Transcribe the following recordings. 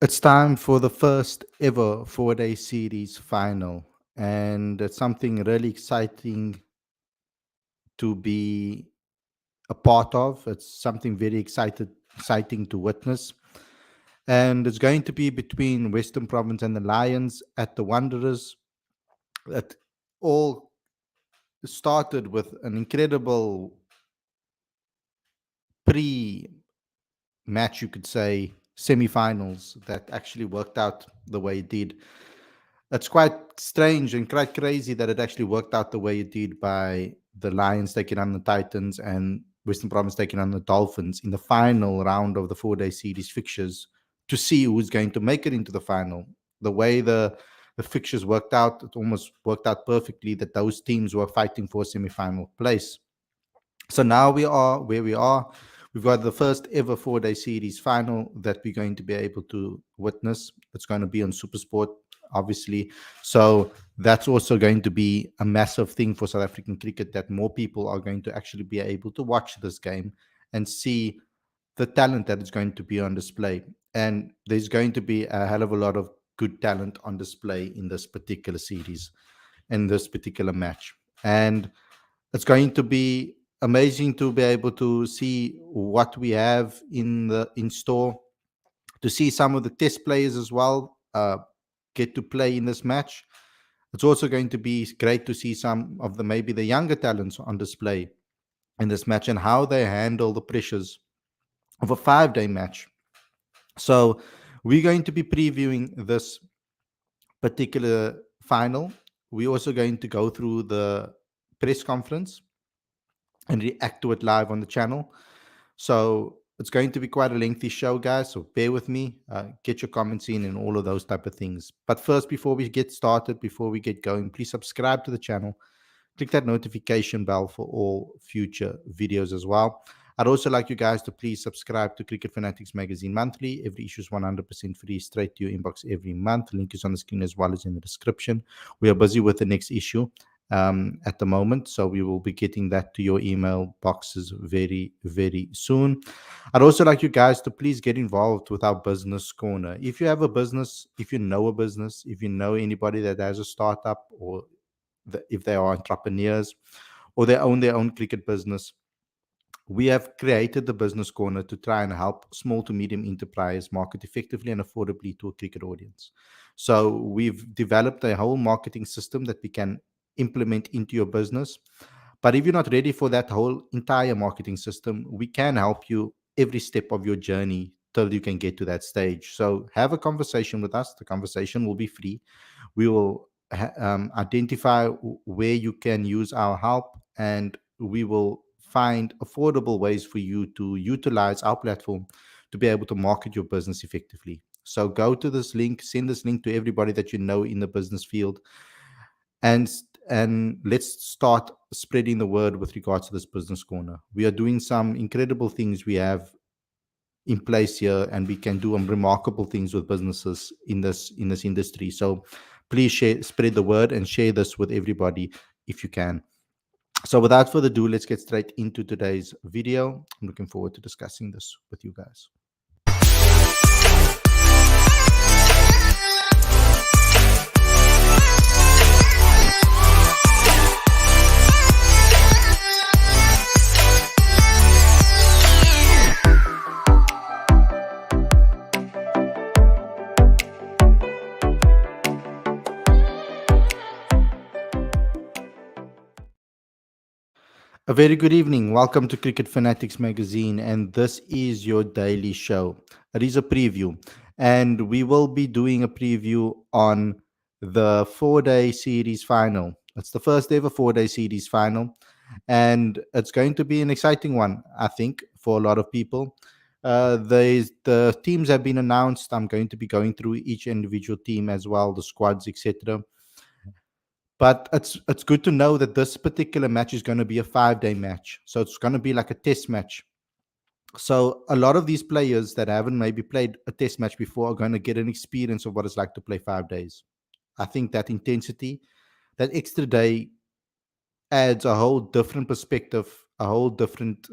It's time for the first ever 4-day series final, and it's something really exciting to be a part of. It's something very exciting to witness. And it's going to be between Western Province and the Lions at the Wanderers. It all started with an incredible pre match, you could say, semi-finals that actually worked out the way it did. It's quite strange and quite crazy that it actually worked out the way it did by the Lions taking on the Titans and Western Province taking on the Dolphins in the final round of the 4-day series fixtures to see who's going to make it into the final. The way the fixtures worked out, it almost worked out perfectly that those teams were fighting for a semi-final place. So now we are where we are. We've got the first ever 4-day series final that we're going to be able to witness. It's going to be on Supersport, obviously. So that's also going to be a massive thing for South African cricket, that more people are going to actually be able to watch this game and see the talent that is going to be on display. And there's going to be a hell of a lot of good talent on display in this particular series, in this particular match. And it's going to be amazing to be able to see what we have in store, to see some of the test players as well get to play in this match. It's also going to be great to see some of the maybe the younger talents on display in this match and how they handle the pressures of a 5-day match. So we're going to be previewing this particular final. We're also going to go through the press conference and react to it live on the channel. So it's going to be quite a lengthy show, guys. So bear with me, get your comments in and all of those type of things. But first, before we get started, before we get going, please subscribe to the channel. Click that notification bell for all future videos as well. I'd also like you guys to please subscribe to Cricket Fanatics Magazine Monthly. Every issue is 100% free, straight to your inbox every month. Link is on the screen as well as in the description. We are busy with the next issue at the moment, so we will be getting that to your email boxes very, very soon. I'd also like you guys to please get involved with our business corner. If you have a business, if you know a business, if you know anybody that has a startup, or if they are entrepreneurs or they own their own cricket business, we have created the business corner to try and help small to medium enterprise market effectively and affordably to a cricket audience. So we've developed a whole marketing system that we can implement into your business. But if you're not ready for that whole entire marketing system, we can help you every step of your journey till you can get to that stage. So have a conversation with us. The conversation will be free. We will identify where you can use our help, and we will find affordable ways for you to utilize our platform to be able to market your business effectively. So go to this link, send this link to everybody that you know in the business field, and let's start spreading the word with regards to this business corner. We are doing some incredible things we have in place here, and we can do remarkable things with businesses in this industry. So please spread the word and share this with everybody if you can. So without further ado, let's get straight into today's video. I'm looking forward to discussing this with you guys. A very good evening. Welcome to Cricket Fanatics Magazine, and this is your daily show. It is a preview, and we will be doing a preview on the 4-day series final. It's the first ever 4-day series final, and it's going to be an exciting one, I think, for a lot of people. The teams have been announced. I'm going to be going through each individual team as well, the squads, etc. But it's good to know that this particular match is going to be a 5-day match. So it's going to be like a test match. So a lot of these players that haven't maybe played a test match before are going to get an experience of what it's like to play 5 days. I think that intensity, that extra day adds a whole different perspective, a whole different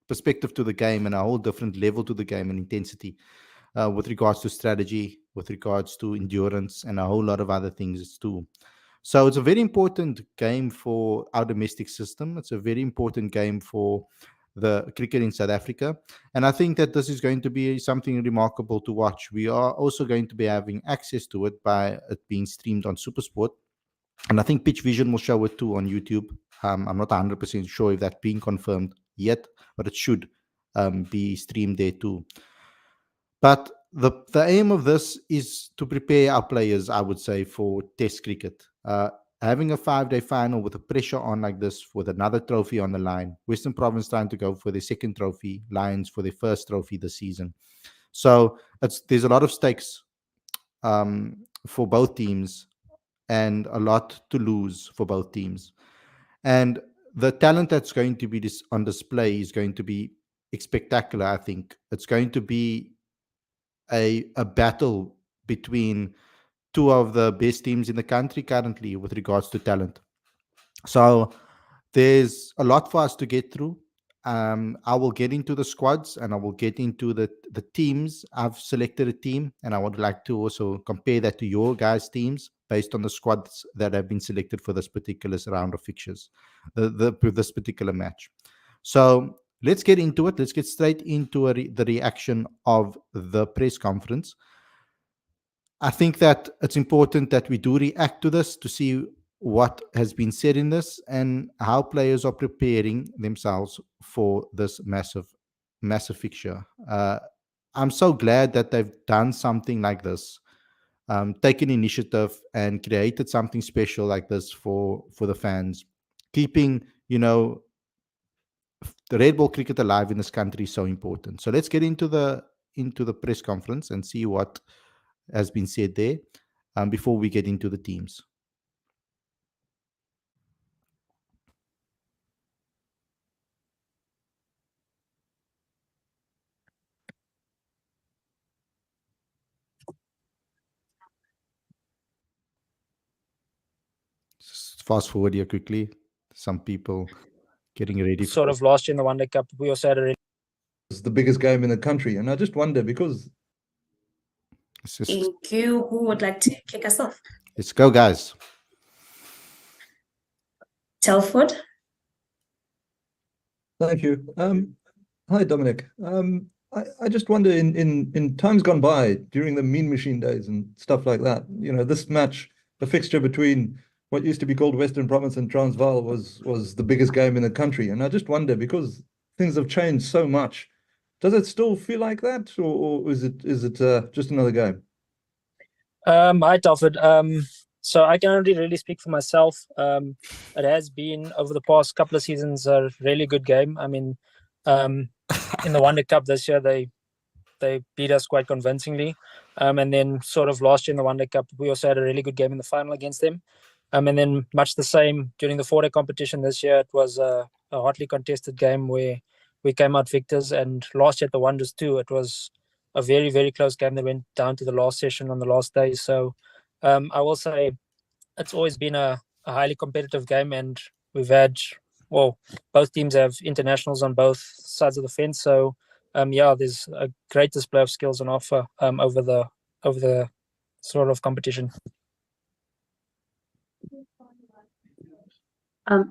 perspective to the game, and a whole different level to the game and intensity. with regards to strategy, with regards to endurance, and a whole lot of other things too. So it's a very important game for our domestic system. It's a very important game for the cricket in South Africa. And I think that this is going to be something remarkable to watch. We are also going to be having access to it by it being streamed on Supersport. And I think Pitch Vision will show it too on YouTube. I'm not 100% sure if that's being confirmed yet, but it should be streamed there too. But the aim of this is to prepare our players, I would say, for Test cricket. Having a 5-day final with the pressure on like this, with another trophy on the line, Western Province trying to go for their second trophy, Lions for their first trophy this season. So there's a lot of stakes for both teams and a lot to lose for both teams. And the talent that's going to be on display is going to be spectacular, I think. It's going to be a battle between two of the best teams in the country currently with regards to talent. So there's a lot for us to get through. I will get into the squads and I will get into the teams. I've selected a team and I would like to also compare that to your guys' teams based on the squads that have been selected for this particular round of fixtures, this particular match. So let's get into it. Let's get straight into the reaction of the press conference. I think that it's important that we do react to this to see what has been said in this and how players are preparing themselves for this massive fixture. I'm so glad that they've done something like this, taken initiative and created something special like this for the fans, keeping the red ball cricket alive in this country is so important. So let's get into the press conference and see what has been said there before we get into the teams. Just fast forward here quickly. Some people getting ready. Sort of last year in the One Day Cup, we also had a really It's the biggest game in the country, and I just wonder because. Thank you. Who would like to kick us off? Let's go, guys. Telford. Thank you. Hi, Dominic. I just wonder in times gone by, during the Mean Machine days and stuff like that, this match, the fixture between what used to be called Western Province and Transvaal was the biggest game in the country. And I just wonder, because things have changed so much, does it still feel like that, or is it just another game? Hi, Telford. So I can only really speak for myself. It has been, over the past couple of seasons, a really good game. I mean, in the One Day Cup this year, they beat us quite convincingly. And then sort of last year in the One Day Cup, we also had a really good game in the final against them. And then much the same during the 4-day competition this year. It was a hotly contested game where we came out victors. And last year at the Wonders too, it was a very, very close game that went down to the last session on the last day. So I will say it's always been a highly competitive game, and we've had, both teams have internationals on both sides of the fence. So there's a great display of skills on offer over the sort of competition.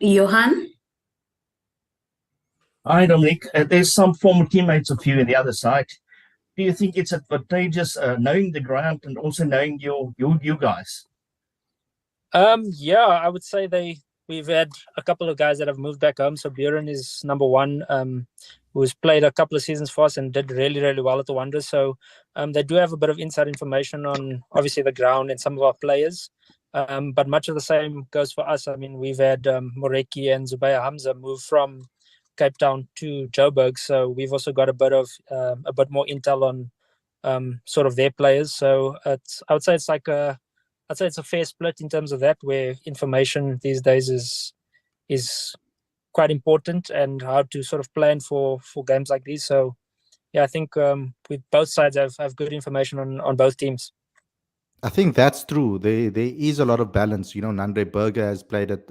Johan. Hi, Dominic. There's some former teammates of you in the other side. Do you think it's advantageous knowing the ground and also knowing you guys? I would say we've had a couple of guys that have moved back home. So Buren is number one, who's played a couple of seasons for us and did really, really well at the Wonders. So they do have a bit of inside information on obviously the ground and some of our players. But much of the same goes for us. I mean, we've had Moreki and Zubaya Hamza move from Cape Town to Joburg, so we've also got a bit more intel on sort of their players. So I would say it's a fair split in terms of that, where information these days is quite important, and how to sort of plan for games like these. So I think with both sides have good information on both teams. I think that's true. There is a lot of balance. Nandre Berger has played it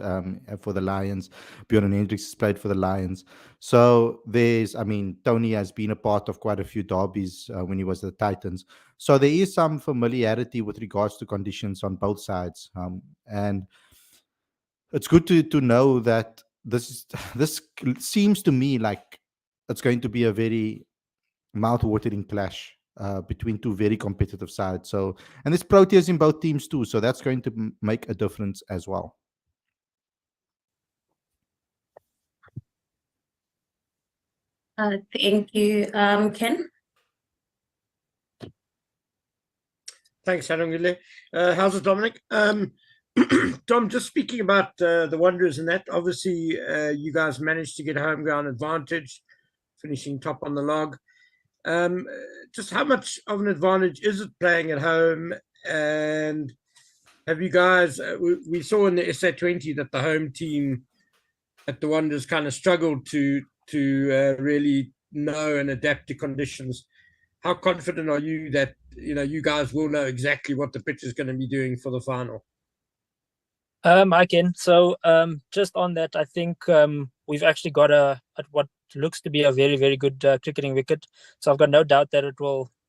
for the Lions. Bjorn Hendricks has played for the Lions. So Tony has been a part of quite a few derbies when he was at the Titans. So there is some familiarity with regards to conditions on both sides. And it's good to know that this seems to me like it's going to be a very mouth-watering clash between two very competitive sides. So, and there's Proteas in both teams too, so that's going to make a difference as well. Thank you, Ken. Thanks, Alungile. How's it, Dominic? Dom, just speaking about the Wanderers and that, obviously you guys managed to get home ground advantage, finishing top on the log. Just how much of an advantage is it playing at home? And have you guys, we saw in the SA20 that the home team at the Wanderers kind of struggled to really know and adapt to conditions. How confident are you that you guys will know exactly what the pitch is going to be doing for the final? I can. So just on that, I think we've actually got what looks to be a very, very good cricketing wicket. So I've got no doubt that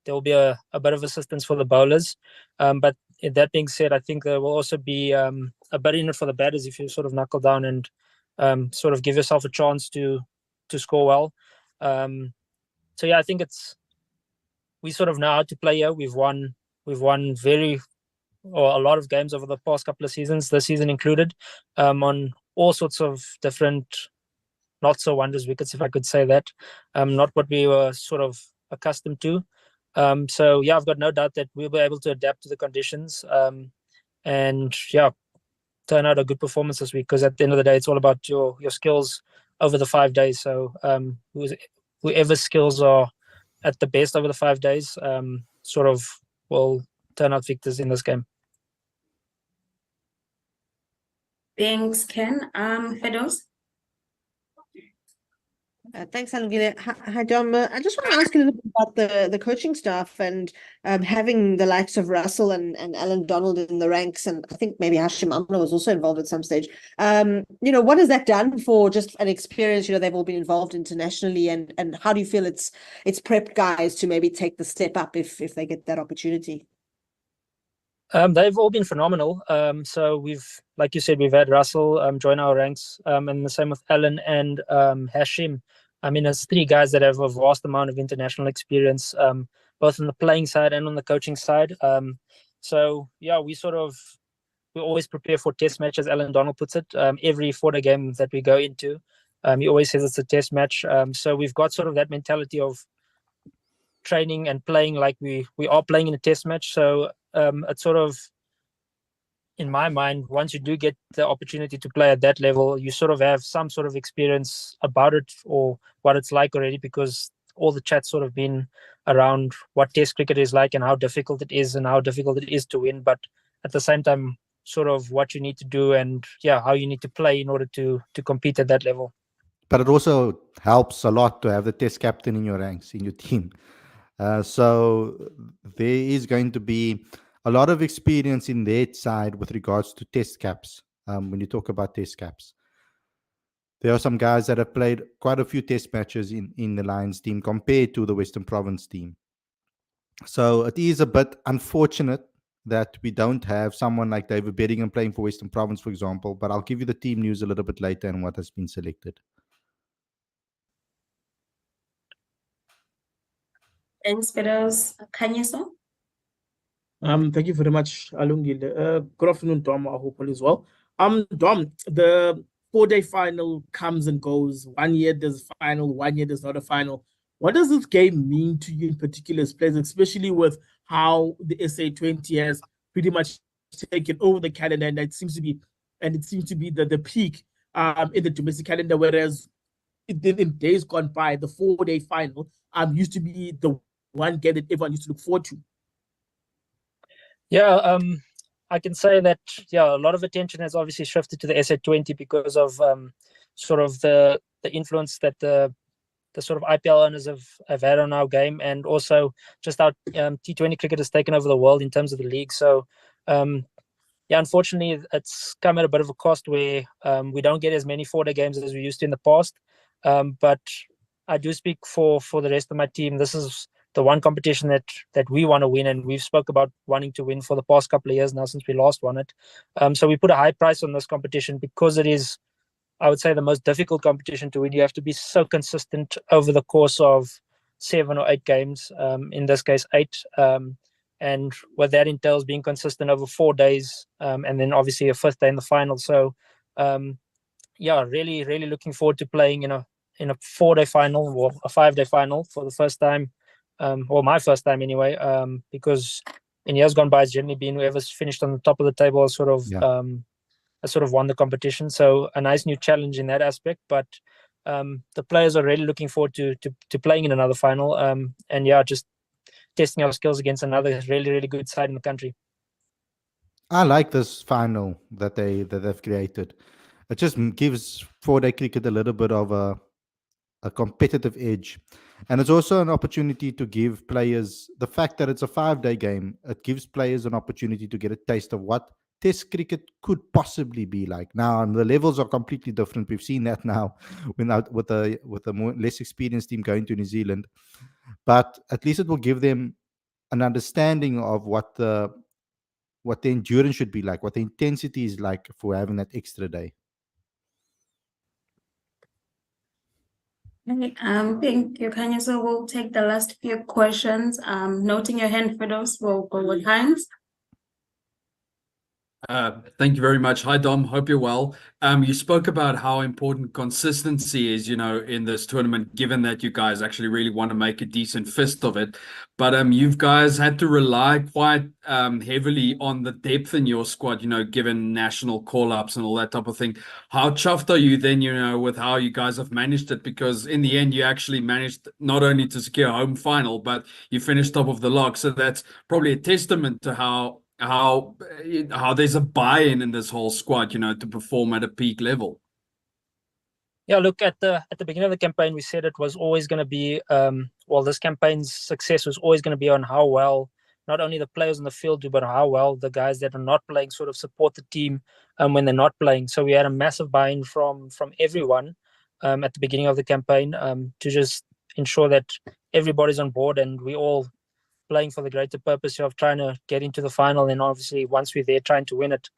there will be a bit of assistance for the bowlers. But that being said, I think there will also be a bit in it for the batters if you sort of knuckle down and sort of give yourself a chance to score well. So yeah, I think we sort of know how to play here. We've won a lot of games over the past couple of seasons, this season included, on all sorts of different not so Wanderers wickets, if I could say that. Not what we were sort of accustomed to. So yeah, I've got no doubt that we'll be able to adapt to the conditions, and yeah, turn out a good performance this week, because at the end of the day, it's all about your skills over the 5 days. So whoever's skills are at the best over the 5 days sort of will turn out victors in this game. Thanks, Ken. Fedos? Thanks, Alungile. Hi, Dom. I just want to ask a little bit about the coaching staff and having the likes of Russell and Alan Donald in the ranks, and I think maybe Hashim Amla was also involved at some stage. What has that done for just an experience? They've all been involved internationally, and how do you feel it's prepped guys to maybe take the step up if they get that opportunity? They've all been phenomenal. So like you said, we've had Russell join our ranks, and the same with Alan and Hashim. I mean, there's 3 guys that have a vast amount of international experience, both on the playing side and on the coaching side. So yeah, we always prepare for test matches. Alan Donald puts it, every 4-day game that we go into, he always says it's a test match. So we've got sort of that mentality of training and playing like we are playing in a test match. So it's sort of, in my mind, once you do get the opportunity to play at that level, you sort of have some sort of experience about it or what it's like already, because all the chat's sort of been around what test cricket is like and how difficult it is to win, but at the same time sort of what you need to do and how you need to play in order to compete at that level. But it also helps a lot to have the test captain in your ranks, in your team. So there is going to be a lot of experience in their side with regards to test caps. When you talk about test caps, there are some guys that have played quite a few test matches in the Lions team compared to the Western Province team. So it is a bit unfortunate that we don't have someone like David Bedingham playing for Western Province, for example, but I'll give you the team news a little bit later and what has been selected. Thanks, Fedos. Kanyeso? Thank you very much, Alungile. Good afternoon, Dom. I hope all is well. Dom, the 4-day final comes and goes. 1 year there's a final, 1 year there's not a final. What does this game mean to you in particular as players, especially with how the SA20 has pretty much taken over the calendar, and it seems to be the peak in the domestic calendar, whereas in days gone by, the 4-day final used to be the one game that everyone used to look forward to. Yeah, I can say that a lot of attention has obviously shifted to the SA20 because of sort of the influence that the the sort of IPL owners have had on our game, and also just our T20 cricket has taken over the world in terms of the league. So yeah, unfortunately, it's come at a bit of a cost where we don't get as many 4-day games as we used to in the past. But I do speak for the rest of my team. This is the one competition that we want to win, and we've spoke about wanting to win for the past couple of years now since we last won it. So we put a high price on this competition because it is, I would say, the most difficult competition to win. You have to be so consistent over the course of 7 or 8 games, in this case 8. And what that entails being consistent over 4 days, and then obviously a 5th day in the final. So yeah, really, really looking forward to playing in a 4-day final or a 5-day final for the first time, or my first time anyway, because in years gone by, it's generally been whoever's finished on the top of the table has sort of won the competition. So a nice new challenge in that aspect. But the players are really looking forward to playing in another final. And yeah, just testing our skills against another really, really good side in the country. I like this final that they've created. It just gives 4-day cricket a little bit of a competitive edge, and it's also an opportunity to give players, the fact that it's a 5-day game, it gives players an opportunity to get a taste of what Test cricket could possibly be like. Now, the levels are completely different. We've seen that now with a more less experienced team going to New Zealand, but at least it will give them an understanding of what the endurance should be like, what the intensity is like for having that extra day. Okay, thank you, Kanye. So we'll take the last few questions. Noting your hand for those, we'll go with Heinz. Thank you very much. Hi, Dom. Hope you're well. You spoke about how important consistency is, in this tournament, given that you guys actually really want to make a decent fist of it. But you guys had to rely quite heavily on the depth in your squad, given national call-ups and all that type of thing. How chuffed are you then, with how you guys have managed it? Because in the end, you actually managed not only to secure a home final, but you finished top of the log. So that's probably a testament to how there's a buy-in in this whole squad, to perform at a peak level. Yeah, look, at the beginning of the campaign, we said it was always going to be, this campaign's success was always going to be on how well not only the players on the field do, but how well the guys that are not playing sort of support the team when they're not playing. So we had a massive buy-in from everyone at the beginning of the campaign to just ensure that everybody's on board and we all playing for the greater purpose of trying to get into the final, and obviously once we're there, trying to win it.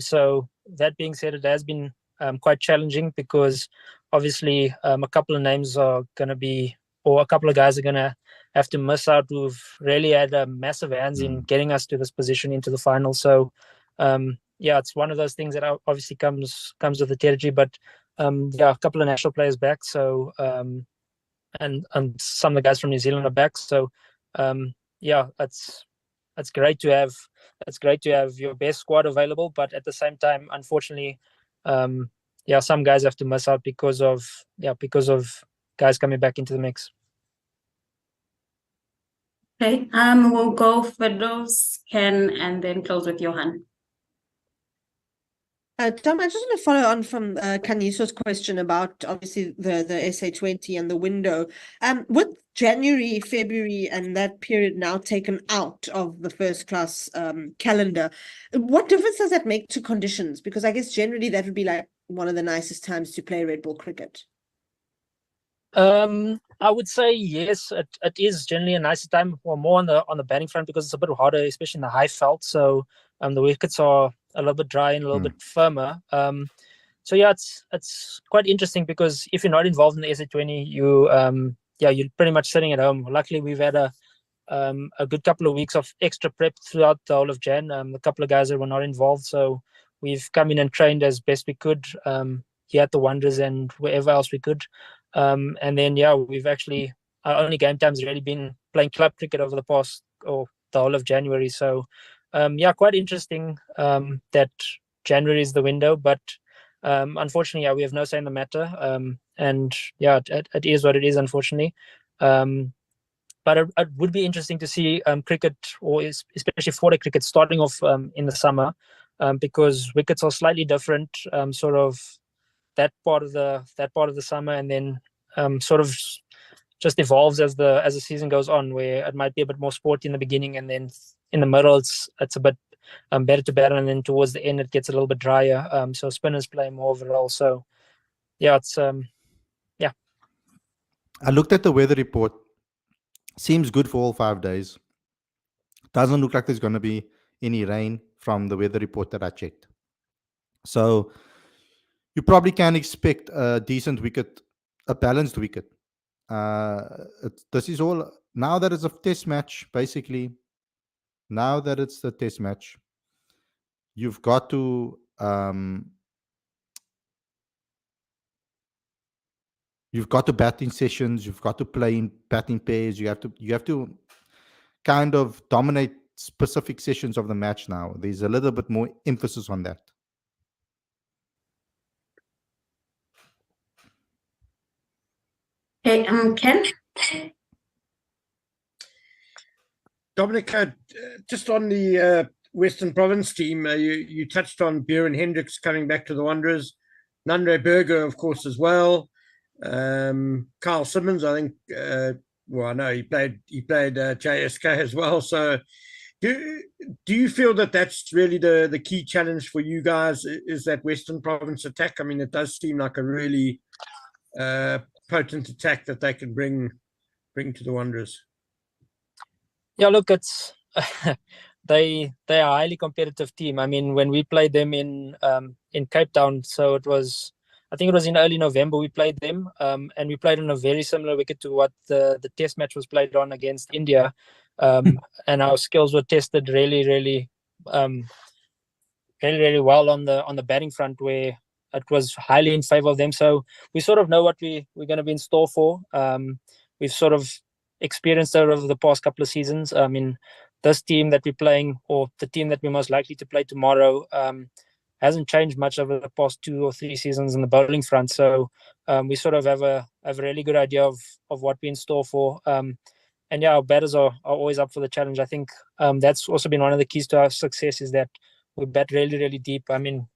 So that being said, it has been quite challenging because obviously a couple of names are going to be, or a couple of guys are going to have to miss out who've really had massive hands in getting us to this position into the final. So yeah, it's one of those things that obviously comes with the territory, but yeah, a couple of national players back. So and some of the guys from New Zealand are back. So yeah, it's great to have your best squad available, but at the same time, unfortunately, yeah, some guys have to miss out because of guys coming back into the mix. Okay, we'll go for those, Ken, and then close with Johan. Tom, I just want to follow on from Kaniso's question about obviously the SA20 and the window. With January, February, and that period now taken out of the first class calendar, what difference does that make to conditions? Because I guess generally that would be like one of the nicest times to play red ball cricket. I would say yes, it is generally a nicer time, or more on the batting front, because it's a bit harder, especially in the high felt. So the wickets are a little bit dry and a little bit firmer. So yeah, it's quite interesting because if you're not involved in the SA20, you're pretty much sitting at home. Luckily, we've had a good couple of weeks of extra prep throughout the whole of Jan. A couple of guys that were not involved, so we've come in and trained as best we could here at the Wanderers and wherever else we could. And then yeah, we've actually, our only game time's really been playing club cricket over the past, or the whole of January. So yeah, quite interesting that January is the window, but unfortunately, yeah, we have no say in the matter. And yeah, it is what it is, unfortunately. But it would be interesting to see cricket, or especially 4-day cricket, starting off in the summer, because wickets are slightly different, sort of that part of the summer, and then sort of just evolves as the season goes on, where it might be a bit more sporty in the beginning, and then in the middle it's a bit better to batter, and then towards the end it gets a little bit drier. So spinners play more of a role. So yeah, it's yeah. I looked at the weather report. Seems good for all 5 days. Doesn't look like there's going to be any rain from the weather report that I checked. So you probably can expect a decent wicket, a balanced wicket. This is all now that it's a test match, basically. Now that it's the test match, you've got to bat in sessions. You've got to play in batting pairs. You have to kind of dominate specific sessions of the match now. There's a little bit more emphasis on that. Hey, Ken? Dominic, just on the Western Province team, you touched on Bjorn Hendricks coming back to the Wanderers, Nandre Berger, of course, as well. Kyle Simmons, I think. Well, I know he played JSK as well. So, do you feel that that's really the key challenge for you guys? Is that Western Province attack? I mean, it does seem like a really potent attack that they can bring to the Wanderers. Yeah, look, it's they are a highly competitive team. I mean, when we played them in Cape Town, so I think it was in early November we played them, and we played on a very similar wicket to what the test match was played on against India, and our skills were tested really, really well on the batting front, where it was highly in favor of them. So we sort of know what we're going to be in store for. We've sort of experienced it over the past couple of seasons. I mean, this team that we're playing, or the team that we're most likely to play tomorrow, hasn't changed much over the past 2 or 3 seasons in the bowling front. So we sort of have a really good idea of what we're in store for. And yeah, our batters are always up for the challenge. I think that's also been one of the keys to our success, is that we bat really, really deep. I mean,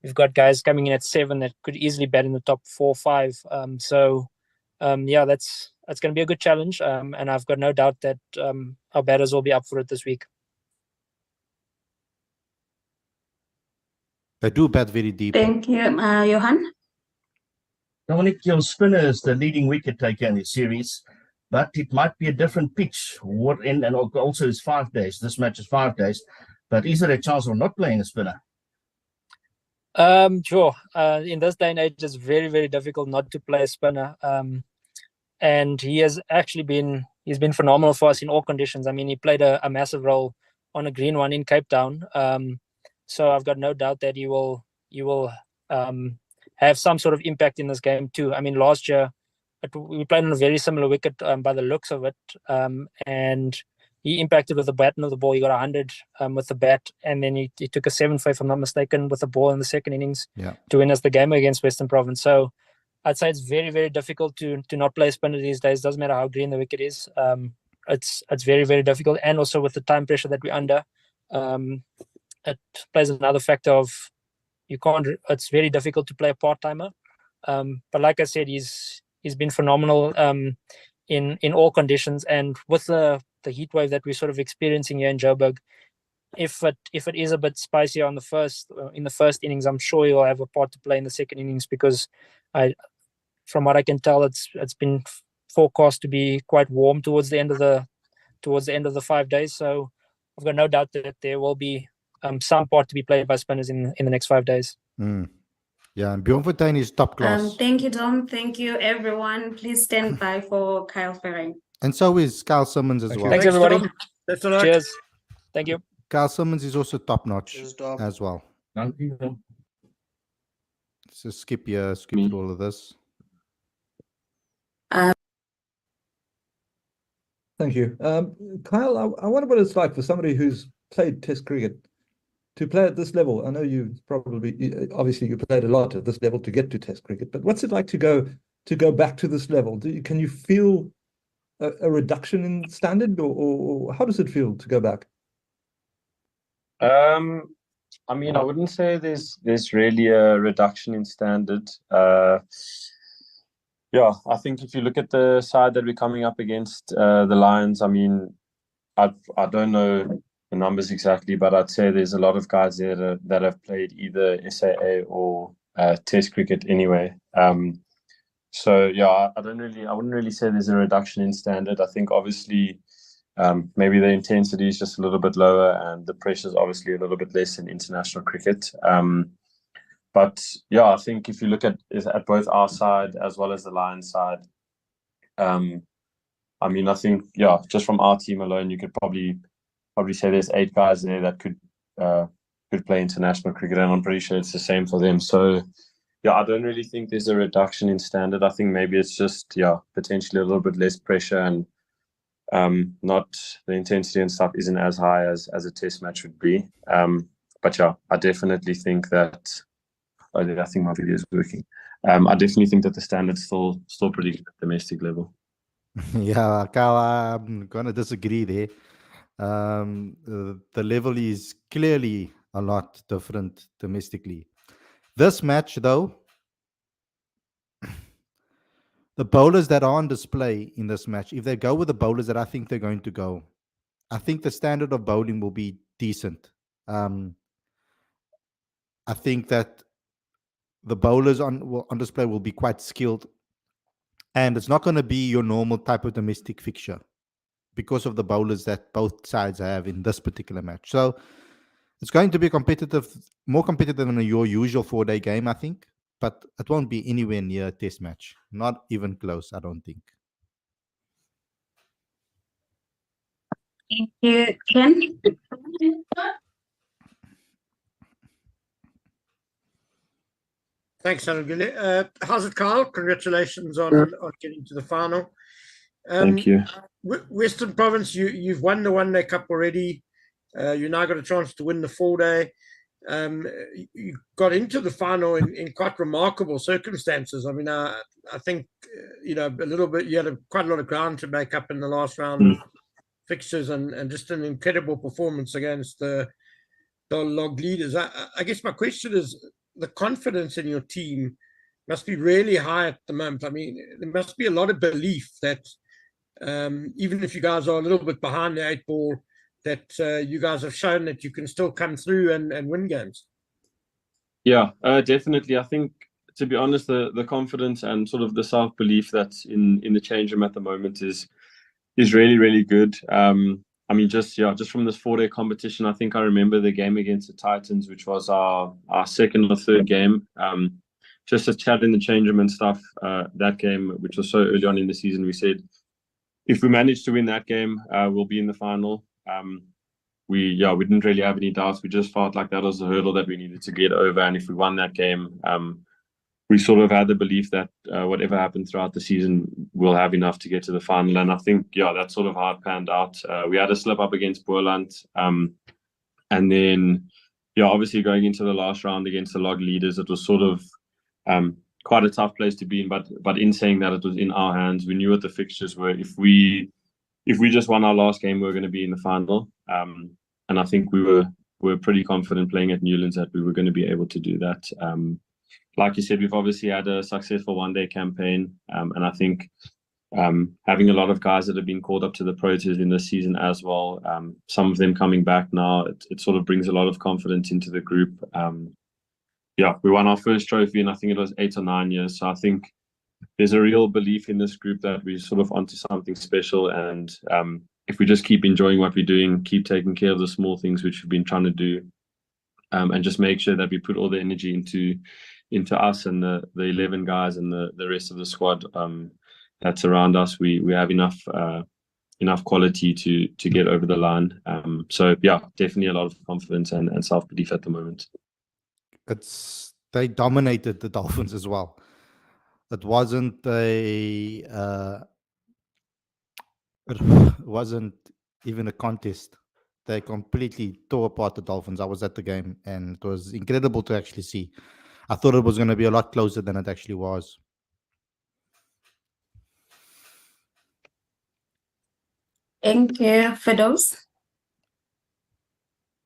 we've got guys coming in at 7 that could easily bat in the top 4 or 5. So yeah, that's going to be a good challenge. And I've got no doubt that our batters will be up for it this week. They do bat very deep. Thank you, Johan. Dominic, your spinner is the leading wicket taker in the series, but it might be a different pitch. And also it's 5 days. This match is 5 days. But is there a chance of not playing a spinner? Sure. In this day and age, it's very, very difficult not to play a spinner. And he has actually been phenomenal for us in all conditions. I mean, he played a massive role on a green one in Cape Town. So I've got no doubt that he will have some sort of impact in this game too. I mean, last year we played on a very similar wicket by the looks of it, and he impacted with the bat and of the ball. He got 100 with the bat, and then he took a 7 for, if I'm not mistaken, with the ball in the second innings to win us the game against Western Province. So I'd say it's very, very difficult to not play a spinner these days. Doesn't matter how green the wicket is. It's very, very difficult, and also with the time pressure that we're under, it plays another factor of it's very difficult to play a part-timer. But like I said, he's been phenomenal in all conditions, and with the heat wave that we're sort of experiencing here in Joburg, if it is a bit spicier in the first innings, I'm sure he'll have a part to play in the second innings, because from what I can tell, it's been forecast to be quite warm towards the end of the 5 days. So I've got no doubt that there will be some part to be played by spinners in the next 5 days. Yeah, and Bjorn Fontaine is top class. Thank you, Dom. Thank you, everyone. Please stand by for Kyle Ferreira. And so is Kyle Simmons as well. Thanks, everybody. That's a lot. Cheers. Thank you. Kyle Simmons is also top notch as well. So skip through all of this. Thank you. Kyle, I wonder what it's like for somebody who's played Test cricket to play at this level. I know you've obviously you played a lot at this level to get to Test cricket, but what's it like to go back to this level? Can you feel a reduction in standard, or how does it feel to go back? I mean, I wouldn't say there's really a reduction in standard. Yeah, I think if you look at the side that we're coming up against, the Lions, I mean, I don't know the numbers exactly, but I'd say there's a lot of guys there that have played either SAA or Test cricket anyway. So yeah, I wouldn't really say there's a reduction in standard. I think obviously maybe the intensity is just a little bit lower and the pressure is obviously a little bit less in international cricket. But yeah, I think if you look at both our side as well as the Lions side, I mean, I think yeah, just from our team alone, you could probably say there's 8 guys there that could play international cricket, and I'm pretty sure it's the same for them. So yeah, I don't really think there's a reduction in standard. I think maybe it's just potentially a little bit less pressure and not the intensity and stuff isn't as high as a test match would be. But yeah, I definitely think that. I think my video is working. I definitely think that the standard's still pretty good at domestic level. Yeah, Kyle, I'm gonna disagree there. The level is clearly a lot different domestically. This match, though, the bowlers that are on display in this match, if they go with the bowlers that I think they're going to go, I think the standard of bowling will be decent. I think that the bowlers on display will be quite skilled, and it's not going to be your normal type of domestic fixture because of the bowlers that both sides have in this particular match. So it's going to be more competitive than your usual 4-day game, I think, but it won't be anywhere near a test match. Not even close, I don't think. Thank you, Ken. Thanks, Anugile. How's it, Kyle? Congratulations on getting to the final. Thank you. Western Province, you've won the 1-day cup already. You now got a chance to win the 4-day. You got into the final in quite remarkable circumstances. I mean, I think you had quite a lot of ground to make up in the last round of fixtures, and just an incredible performance against the log leaders. I guess my question is, the confidence in your team must be really high at the moment. I mean, there must be a lot of belief that even if you guys are a little bit behind the 8 ball, that you guys have shown that you can still come through and win games. Yeah, definitely. I think, to be honest, the confidence and sort of the self-belief that's in the change room at the moment is really, really good. I mean, just from this 4-day competition, I think I remember the game against the Titans, which was our second or third game. Just a chat in the change room and stuff. That game, which was so early on in the season, we said, if we manage to win that game, we'll be in the final. We didn't really have any doubts. We just felt like that was the hurdle that we needed to get over. And if we won that game, we sort of had the belief that whatever happened throughout the season, we'll have enough to get to the final. And I think, that's sort of how it panned out. We had a slip up against Boerland. And then, obviously going into the last round against the log leaders, it was sort of quite a tough place to be in. But in saying that, it was in our hands. We knew what the fixtures were. If we just won our last game, we were going to be in the final. And I think we were pretty confident playing at Newlands that we were going to be able to do that. Like you said, we've obviously had a successful 1-day campaign. And I think having a lot of guys that have been called up to the Pro Tours in this season as well, some of them coming back now, it sort of brings a lot of confidence into the group. We won our first trophy in, I think it was 8 or 9 years. So I think there's a real belief in this group that we're sort of onto something special. And if we just keep enjoying what we're doing, keep taking care of the small things which we've been trying to do, and just make sure that we put all the energy into us and the 11 guys and the rest of the squad that's around us, we have enough quality to get over the line. So definitely a lot of confidence and self-belief at the moment. They dominated the Dolphins as well. It wasn't it wasn't even a contest. They completely tore apart the Dolphins. I was at the game, and it was incredible to actually see. I thought it was going to be a lot closer than it actually was. Thank you, Fidos.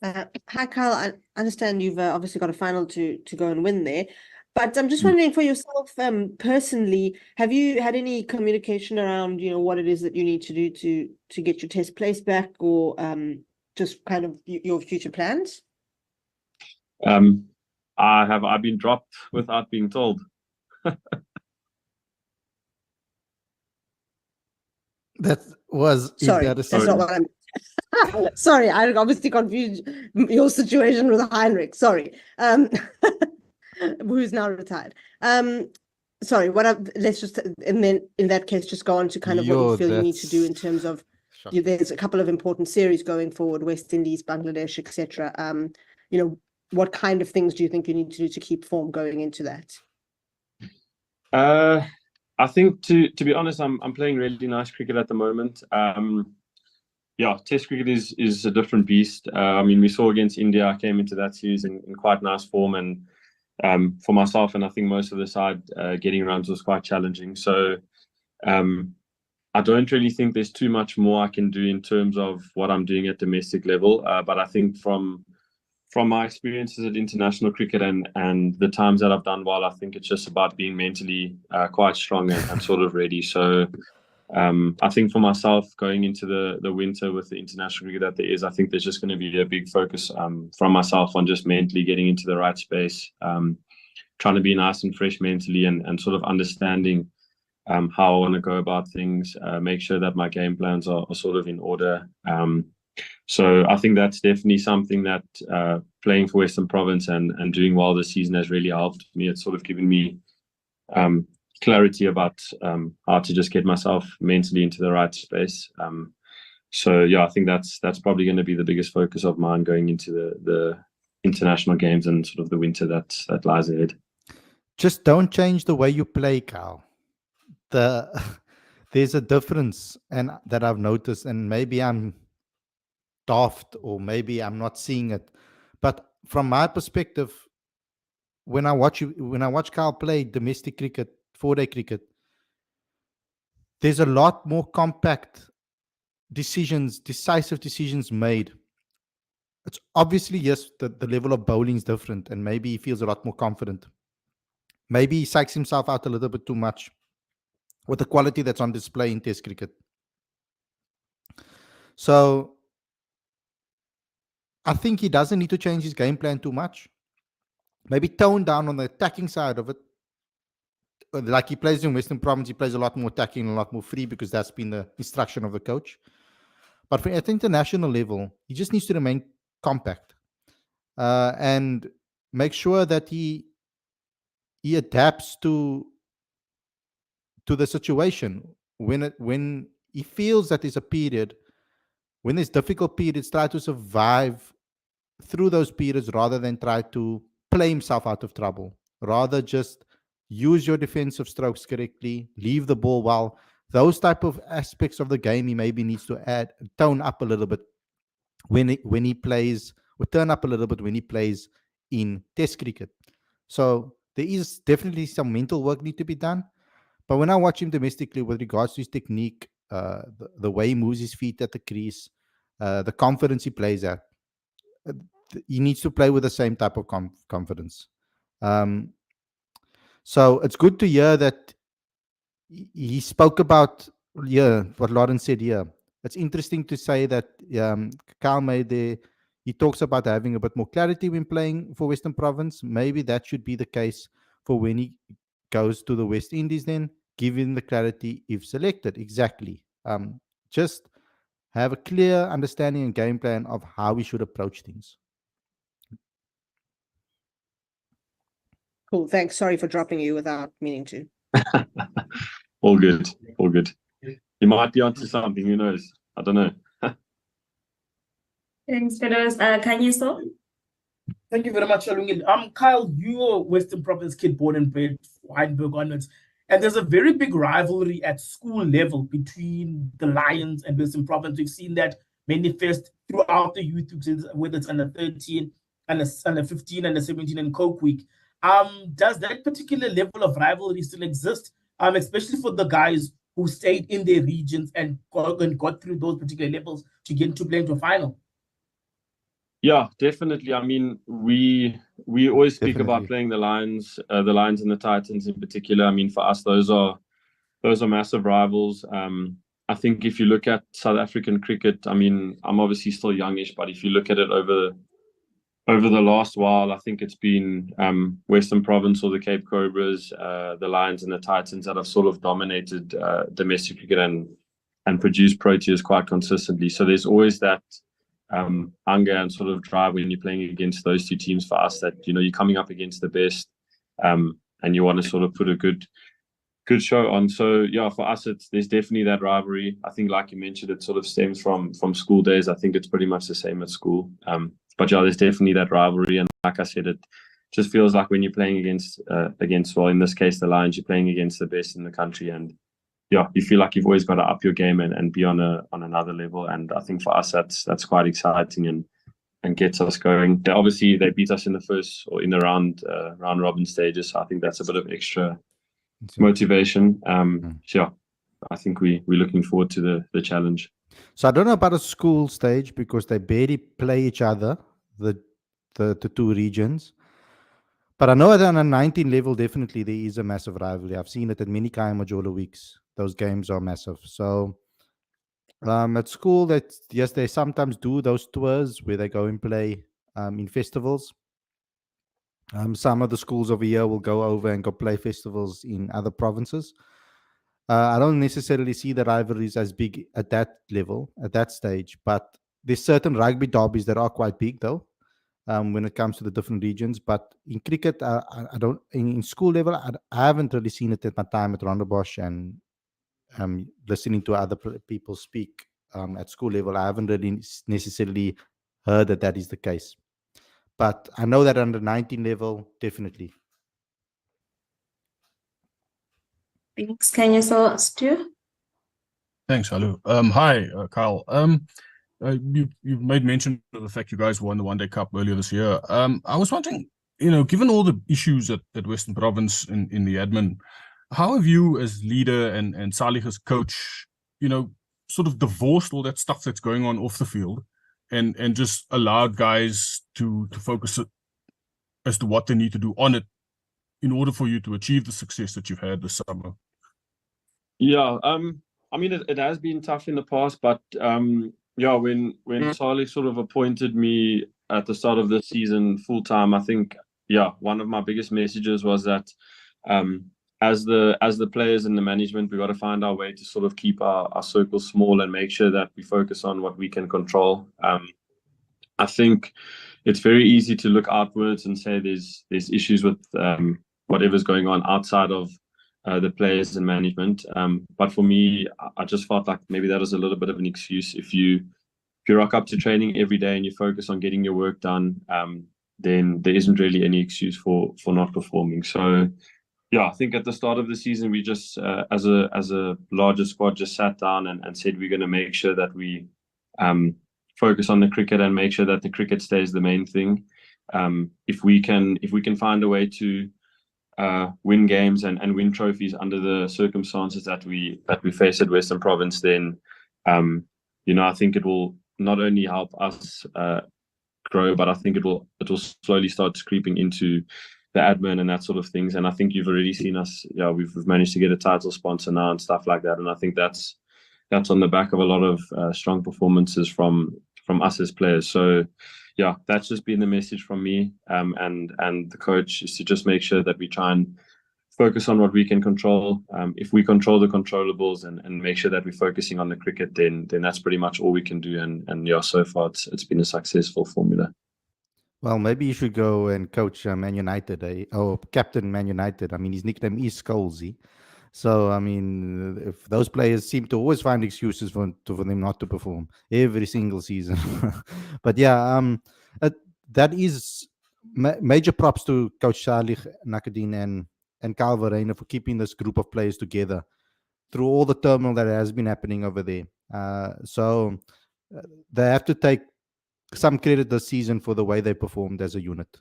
Hi, Kyle. I understand you've obviously got a final to go and win there. But I'm just wondering for yourself, personally, have you had any communication around, what it is that you need to do to get your test place back, or just kind of your future plans? I've been dropped without being told. That was Sorry, that's not what I'm. Sorry, I obviously confused your situation with Heinrich. Sorry, who's now retired. Sorry, let's just, and then in that case, just go on to kind of what you feel you need to do in terms of, there's a couple of important series going forward, West Indies, Bangladesh, etc. What kind of things do you think you need to do to keep form going into that? I think to be honest, I'm playing really nice cricket at the moment. Test cricket is a different beast. I mean, we saw against India, I came into that series in quite nice form, and for myself and I think most of the side, getting runs was quite challenging. So I don't really think there's too much more I can do in terms of what I'm doing at domestic level. But I think from my experiences at international cricket and the times that I've done well, I think it's just about being mentally quite strong and sort of ready. So I think for myself, going into the winter with the international cricket that there is, I think there's just going to be a big focus from myself on just mentally getting into the right space, trying to be nice and fresh mentally and sort of understanding how I want to go about things, make sure that my game plans are sort of in order. So I think that's definitely something that playing for Western Province and doing well this season has really helped me. It's sort of given me clarity about how to just get myself mentally into the right space. So yeah, I think that's probably going to be the biggest focus of mine going into the international games and sort of the winter that lies ahead. Just don't change the way you play, Kyle. There's a difference, and that I've noticed, and maybe I'm daft or maybe I'm not seeing it, but from my perspective, when I watch Kyle play domestic cricket, 4-day cricket, there's a lot more compact decisions, decisive decisions made. It's obviously, yes, the level of bowling is different, and maybe he feels a lot more confident. Maybe he psychs himself out a little bit too much with the quality that's on display in Test cricket. So I think he doesn't need to change his game plan too much. Maybe tone down on the attacking side of it. Like he plays in Western Province, he plays a lot more attacking and a lot more free because that's been the instruction of the coach. But at the international level, he just needs to remain compact and make sure that he adapts to the situation. When he feels that there's a period, when there's difficult periods, try to survive through those periods rather than try to play himself out of trouble. Rather just use your defensive strokes correctly, leave the ball well. Those type of aspects of the game he maybe needs to tone up a little bit when he plays, or turn up a little bit when he plays in Test cricket. So there is definitely some mental work need to be done. But when I watch him domestically with regards to his technique, the way he moves his feet at the crease, the confidence he plays at, he needs to play with the same type of confidence. So it's good to hear that he spoke about what Lauren said here. It's interesting to say that Kyle made there. He talks about having a bit more clarity when playing for Western Province. Maybe that should be the case for when he goes to the West Indies, then give him the clarity if selected. Exactly. Just have a clear understanding and game plan of how we should approach things. Cool. Thanks. Sorry for dropping you without meaning to. All good. All good. You might be onto something. Who knows? I don't know. Thanks, Fidos. Kanyeso? Thank you very much, Alungile. Kyle, you're a Western Province kid born and bred, Heidelberg onwards. And there's a very big rivalry at school level between the Lions and Western Province. We've seen that manifest throughout the youth, whether it's under 13, under 15, under 17, and Coke Week. Does that particular level of rivalry still exist, especially for the guys who stayed in their regions and got through those particular levels to get into playing to a final? Yeah, definitely. I mean, we always speak about Definitely. playing the Lions and the Titans in particular. I mean, for us, those are massive rivals. I think if you look at South African cricket, I mean, I'm obviously still youngish, but if you look at it over the last while, I think it's been Western Province or the Cape Cobras, the Lions and the Titans that have sort of dominated domestic cricket and produced proteas quite consistently. So there's always that hunger and sort of drive when you're playing against those two teams. For us, that you're coming up against the best, and you want to sort of put a good show on. So yeah, for us, there's definitely that rivalry. I think, like you mentioned, it sort of stems from school days. I think it's pretty much the same at school. But yeah, there's definitely that rivalry, and like I said, it just feels like when you're playing against well, in this case, the Lions, you're playing against the best in the country, and yeah, you feel like you've always got to up your game and be on another level. And I think for us, that's quite exciting and gets us going. Obviously, they beat us in the first or in the round robin stages, so I think that's a bit of extra motivation. So yeah, I think we're looking forward to the challenge. So I don't know about a school stage because they barely play each other, the two regions. But I know that on a 19 level, definitely there is a massive rivalry. I've seen it at many Kai Majolo weeks. Those games are massive. So at school, that yes, they sometimes do those tours where they go and play in festivals. Some of the schools over here will go over and go play festivals in other provinces. I don't necessarily see the rivalries as big at that level, at that stage, but there's certain rugby derbies that are quite big, though, when it comes to the different regions. But in cricket, I don't, in school level, I haven't really seen it at my time at Rondebosch and listening to other people speak at school level. I haven't really necessarily heard that is the case. But I know that under 19 level, definitely. Thanks. Can you so Stu? Thanks, hello. Hi, Kyle. You've made mention of the fact you guys won the One Day Cup earlier this year. I was wondering, given all the issues at Western Province in the admin, how have you as leader and Salih as coach, sort of divorced all that stuff that's going on off the field and just allowed guys to focus as to what they need to do on it in order for you to achieve the success that you've had this summer? Yeah, I mean, it has been tough in the past, but yeah, when Salih sort of appointed me at the start of the season full time, I think one of my biggest messages was that as the players and the management, we got to find our way to sort of keep our circle small and make sure that we focus on what we can control. I think it's very easy to look outwards and say there's issues with whatever's going on outside of the players and management. But for me, I just felt like maybe that was a little bit of an excuse. If you rock up to training every day and you focus on getting your work done, then there isn't really any excuse for not performing. So yeah, I think at the start of the season, we just as a larger squad just sat down and said we're going to make sure that we focus on the cricket and make sure that the cricket stays the main thing. If we can find a way to win games and win trophies under the circumstances that we face at Western Province, then I think it will not only help us grow, but I think it will slowly start creeping into the admin and that sort of things. And I think you've already seen us. Yeah, we've managed to get a title sponsor now and stuff like that. And I think that's on the back of a lot of strong performances from us as players. So yeah, that's just been the message from me and the coach, is to just make sure that we try and focus on what we can control. If we control the controllables and make sure that we're focusing on the cricket, then that's pretty much all we can do. And yeah, so far it's been a successful formula. Well, maybe you should go and coach Man United, or captain Man United. I mean, his nickname is Scholesy. So, I mean, if those players seem to always find excuses for them not to perform every single season. But yeah, that is major props to Coach Salih Nakadin and Kyle Verreynne for keeping this group of players together through all the turmoil that has been happening over there. So they have to take some credit this season for the way they performed as a unit.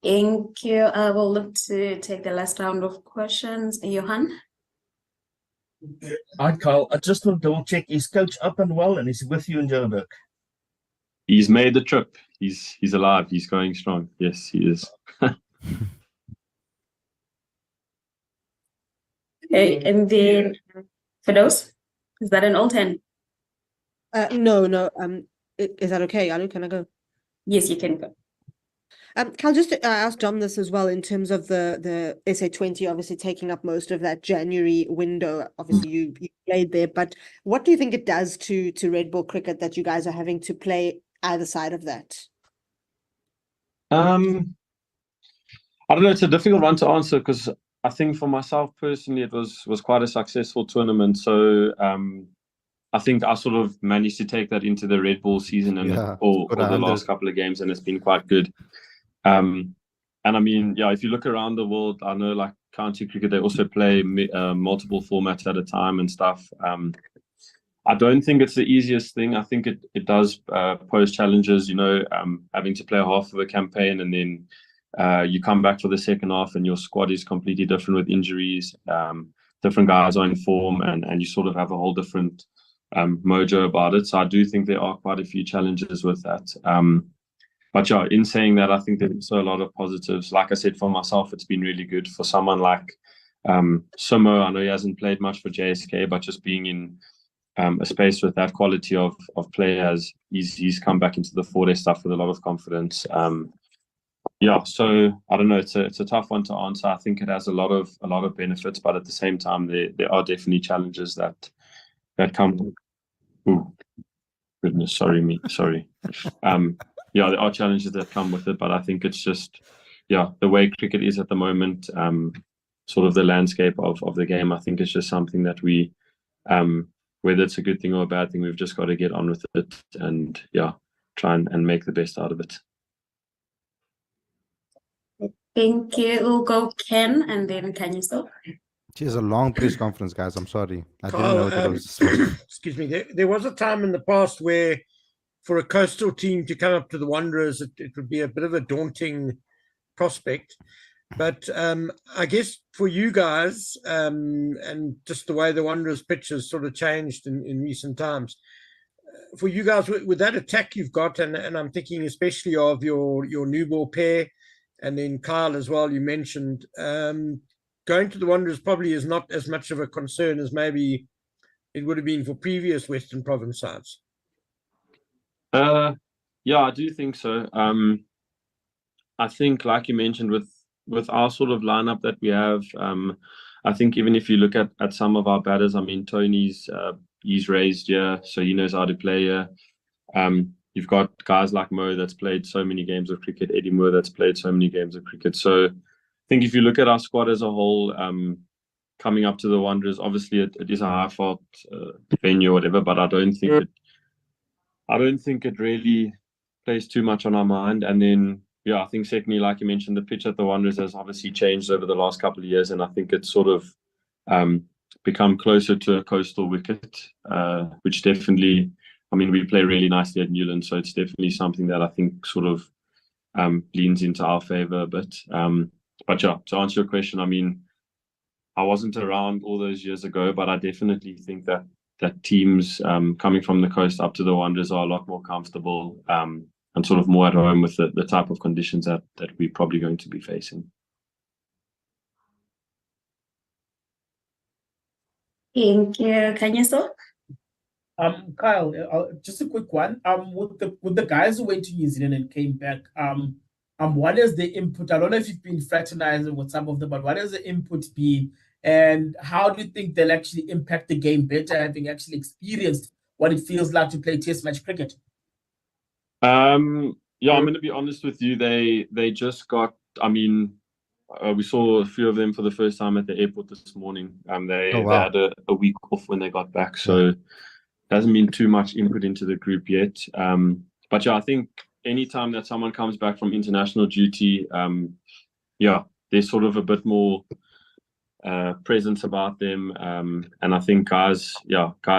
Thank you. I will look to take the last round of questions. Johan? All right, Carl. I just want to double check. Is coach up and well, and is he with you in Joburg? He's made the trip. He's alive. He's going strong. Yes, he is. Okay, and then for those, is that an old hand? No. Is that okay, Alu? Can I go? Yes, you can go. Cal, just to ask Dom this as well in terms of the SA20 obviously taking up most of that January window. Obviously, you played there, but what do you think it does to Red Bull cricket that you guys are having to play either side of that? I don't know. It's a difficult one to answer because I think for myself personally, it was quite a successful tournament. So I think I sort of managed to take that into the Red Bull season and or the last couple of games, and it's been quite good. And I mean, yeah, if you look around the world, I know like county cricket, they also play multiple formats at a time and stuff. I don't think it's the easiest thing. I think it does pose challenges, having to play half of a campaign and then you come back for the second half and your squad is completely different with injuries. Different guys are in form and you sort of have a whole different mojo about it. So I do think there are quite a few challenges with that. But yeah, in saying that, I think there's also a lot of positives. Like I said, for myself, it's been really good. For someone like Simo, I know he hasn't played much for JSK, but just being in a space with that quality of players, he's come back into the 4-day stuff with a lot of confidence. Yeah, so I don't know. It's a tough one to answer. I think it has a lot of benefits, but at the same time, there are definitely challenges that come. Ooh, goodness, sorry. Yeah, there are challenges that come with it, but I think it's just, the way cricket is at the moment, sort of the landscape of the game. I think it's just something that we, whether it's a good thing or a bad thing, we've just got to get on with it and try and make the best out of it. Thank you. We'll go Ken and then can you stop? It's a long press conference, guys. I'm sorry. I didn't Carl, know that was. excuse me. There was a time in the past where for a coastal team to come up to the Wanderers, it would be a bit of a daunting prospect. But I guess for you guys, and just the way the Wanderers pitch has sort of changed in recent times, for you guys, with that attack you've got, and I'm thinking especially of your new ball pair, and then Kyle as well, you mentioned, going to the Wanderers probably is not as much of a concern as maybe it would have been for previous Western Province sides. Yeah, I do think so. I think, like you mentioned, with our sort of lineup that we have, I think even if you look at some of our batters, I mean, Tony's he's raised here, so he knows how to play here. You've got guys like Mo that's played so many games of cricket, Eddie Moore that's played so many games of cricket. So I think if you look at our squad as a whole, coming up to the Wanderers, obviously it is a high-fought venue or whatever, but I don't think it really plays too much on our mind. And then, I think secondly, like you mentioned, the pitch at the Wanderers has obviously changed over the last couple of years, and I think it's sort of become closer to a coastal wicket, which definitely, I mean, we play really nicely at Newland, so it's definitely something that I think sort of leans into our favour. But yeah, to answer your question, I mean, I wasn't around all those years ago, but I definitely think that teams coming from the coast up to the Wanderers are a lot more comfortable and sort of more at home with the type of conditions that we're probably going to be facing. Thank you. Can you stop? Kyle, just a quick one. With the guys who went to New Zealand and came back, what is the input? I don't know if you've been fraternizing with some of them, but what has the input been? And how do you think they'll actually impact the game better, having actually experienced what it feels like to play Test match cricket? I'm going to be honest with you. They just got. I mean, we saw a few of them for the first time at the airport this morning. They had a week off when they got back, so hasn't been too much input into the group yet. But I think anytime that someone comes back from international duty, there's sort of a bit more presence about them, and I think guys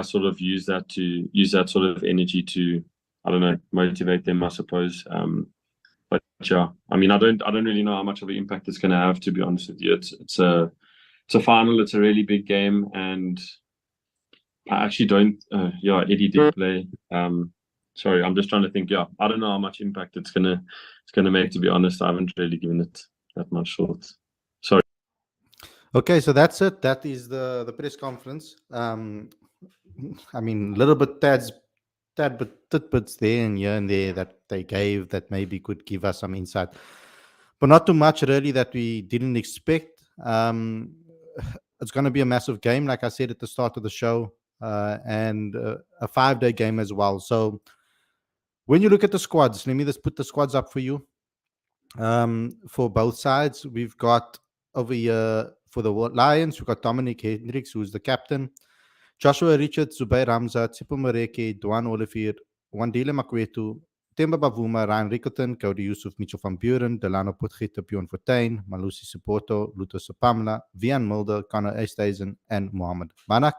sort of use that sort of energy to, I don't know, motivate them, I suppose. But I mean, I don't really know how much of an impact it's going to have, to be honest with you. It's a final. It's a really big game, and I actually don't. Yeah, Eddie did play. Sorry, I'm just trying to think. Yeah, I don't know how much impact it's gonna make. To be honest, I haven't really given it that much thought. Sorry. Okay, so that's it. That is the press conference. I mean, a little bit tad bit tidbits there and there that they gave that maybe could give us some insight, but not too much really that we didn't expect. It's going to be a massive game, like I said at the start of the show, and a 5-day game as well. So when you look at the squads, let me just put the squads up for you. For both sides, we've got over here for the Lions, we've got Dominic Hendricks, who's the captain, Joshua Richards, Zubair Ramza, Tsipo Mareke, Duan Olivier, Wandile Makwetu, Temba Bavuma, Ryan Rickelton, Cody Yusuf, Mitchell van Buren, Delano Potgieter, Bjorn Fortuin, Malusi Suporto, Luto Sapamla, Vian Mulder, Connor Easthuizen, and Mohamed Manak.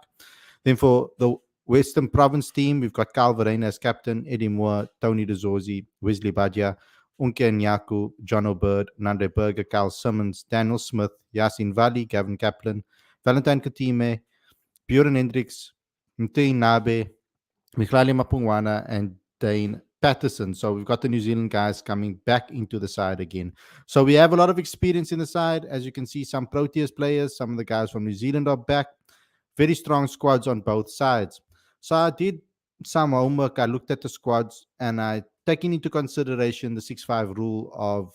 Then for the Western Province team, we've got Carl Verena as captain, Eddie Moore, Tony De Zorzi, Wesley Badia, Unke Nyaku, John O'Bird, Nande Berger, Carl Simmons, Daniel Smith, Yasin Vali, Gavin Kaplan, Valentine Katime, Bjorn Hendricks, Mtei Nabe, Michali Mapungwana, and Dane Patterson. So we've got the New Zealand guys coming back into the side again. So we have a lot of experience in the side. As you can see, some Proteas players, some of the guys from New Zealand are back. Very strong squads on both sides. So I did some homework. I looked at the squads and I taking into consideration the 6-5 rule of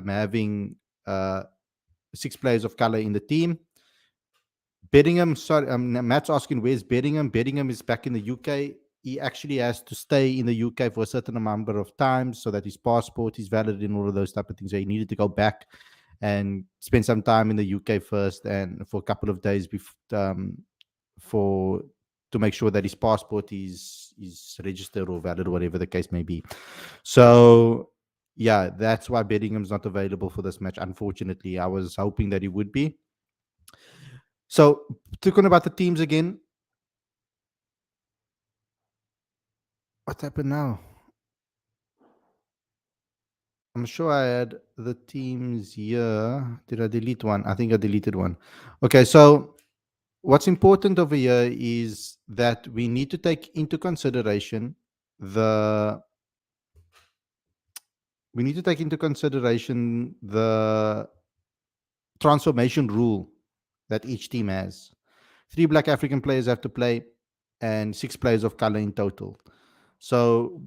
having 6 players of color in the team. Bedingham, sorry, Matt's asking where's Bedingham. Bedingham is back in the UK. He actually has to stay in the UK for a certain number of times so that his passport is valid and all of those type of things. So he needed to go back and spend some time in the UK first and for a couple of days before to make sure that his passport is registered or valid or whatever the case may be. So yeah, that's why Beddingham's not available for this match. Unfortunately, I was hoping that he would be. So talking about the teams again. What happened now? I'm sure I had the teams here. Did I delete one? I think I deleted one. Okay, so what's important over here is that we need to take into consideration the transformation rule that each team has. 3 Black African players have to play and 6 players of color in total. So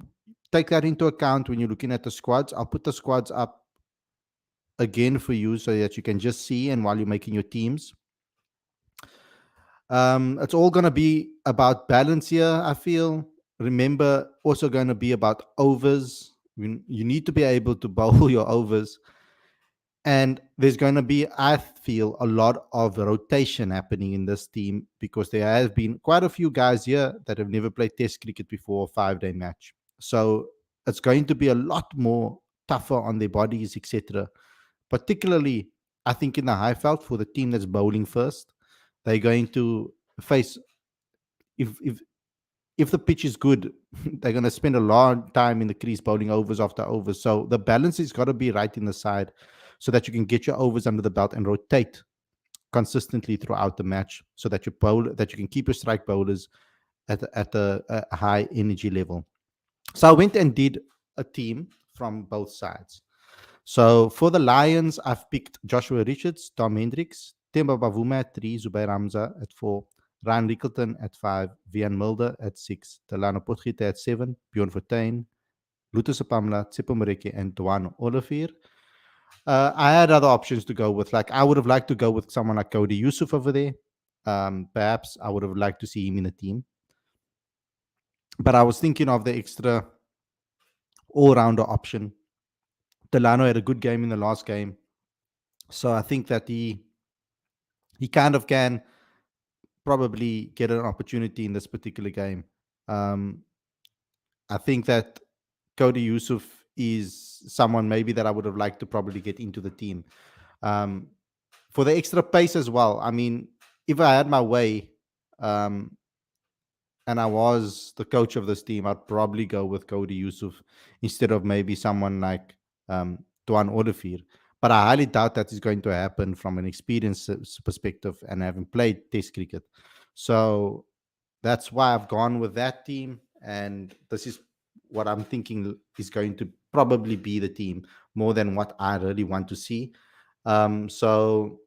take that into account when you're looking at the squads. I'll put the squads up again for you so that you can just see and while you're making your teams. It's all going to be about balance here, I feel. Remember, also going to be about overs. You need to be able to bowl your overs. And there's going to be, I feel, a lot of rotation happening in this team because there have been quite a few guys here that have never played Test cricket before a 5-day match. So it's going to be a lot more tougher on their bodies, etc. Particularly, I think in the high felt for the team that's bowling first, they're going to face, if the pitch is good, they're going to spend a long time in the crease bowling overs after overs. So the balance has got to be right in the side so that you can get your overs under the belt and rotate consistently throughout the match so that you can keep your strike bowlers at a high energy level. So I went and did a team from both sides. So for the Lions, I've picked Joshua Richards, Tom Hendricks, Temba Bavuma at 3, Zubair Ramza at 4, Ryan Rickelton at 5, Vian Mulder at 6, Delano Potgieter at 7, Bjorn Fortuin, Luto Sapamla, Tsipo Mareke, and Duan Olivier. I had other options to go with. Like I would have liked to go with someone like Cody Yusuf over there. Perhaps I would have liked to see him in the team. But I was thinking of the extra all-rounder option. Delano had a good game in the last game. So I think that he kind of can probably get an opportunity in this particular game. I think that Cody Yusuf is someone maybe that I would have liked to probably get into the team. For the extra pace as well. I mean, if I had my way and I was the coach of this team, I'd probably go with Cody Yusuf instead of maybe someone like Duan Olivier. But I highly doubt that is going to happen from an experience perspective and having played Test cricket. So that's why I've gone with that team, and this is what I'm thinking is going to probably be the team more than what I really want to see. So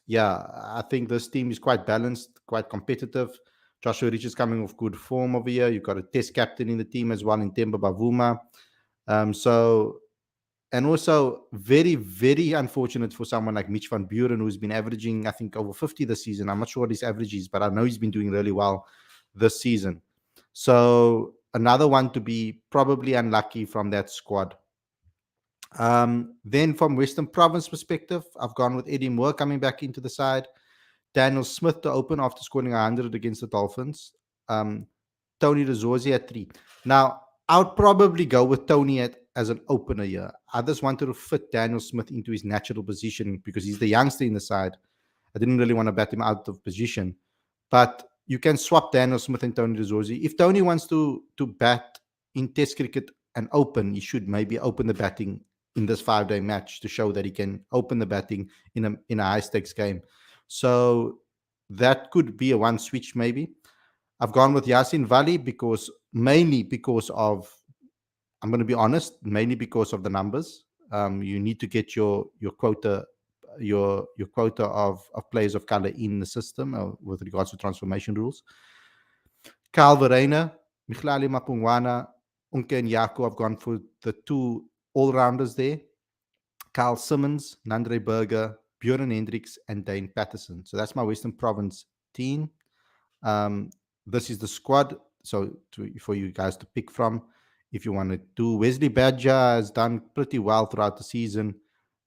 yeah, I think this team is quite balanced, quite competitive. Joshua Rich is coming off good form over here. You've got a test captain in the team as well in Temba Bavuma. And also very, very unfortunate for someone like Mitch van Buren, who's been averaging, I think, over 50 this season. I'm not sure what his average is, but I know he's been doing really well this season. So another one to be probably unlucky from that squad. Then from Western Province perspective, I've gone with Eddie Moore coming back into the side. Daniel Smith to open after scoring 100 against the Dolphins. Tony Rizorzi at 3. Now, I would probably go with Tony as an opener here. Others wanted to fit Daniel Smith into his natural position because he's the youngster in the side. I didn't really want to bat him out of position. But you can swap Daniel Smith and Tony Rizorzi. If Tony wants to bat in Test cricket and open, he should maybe open the batting in this 5-day match to show that he can open the batting in a high-stakes game. So that could be a one switch maybe. I've gone with Yasin Vali mainly because of, I'm going to be honest, mainly because of the numbers. You need to get your quota of players of color in the system with regards to transformation rules. Kyle Verreynne, Michlali Mapungwana, Unke and Yako have gone for the two all-rounders there. Kyle Simmons, Nandre Berger, Bjorn Hendricks, and Dane Patterson. So that's my Western Province team. This is the squad. So for you guys to pick from, if you want to do. Wesley Badger has done pretty well throughout the season,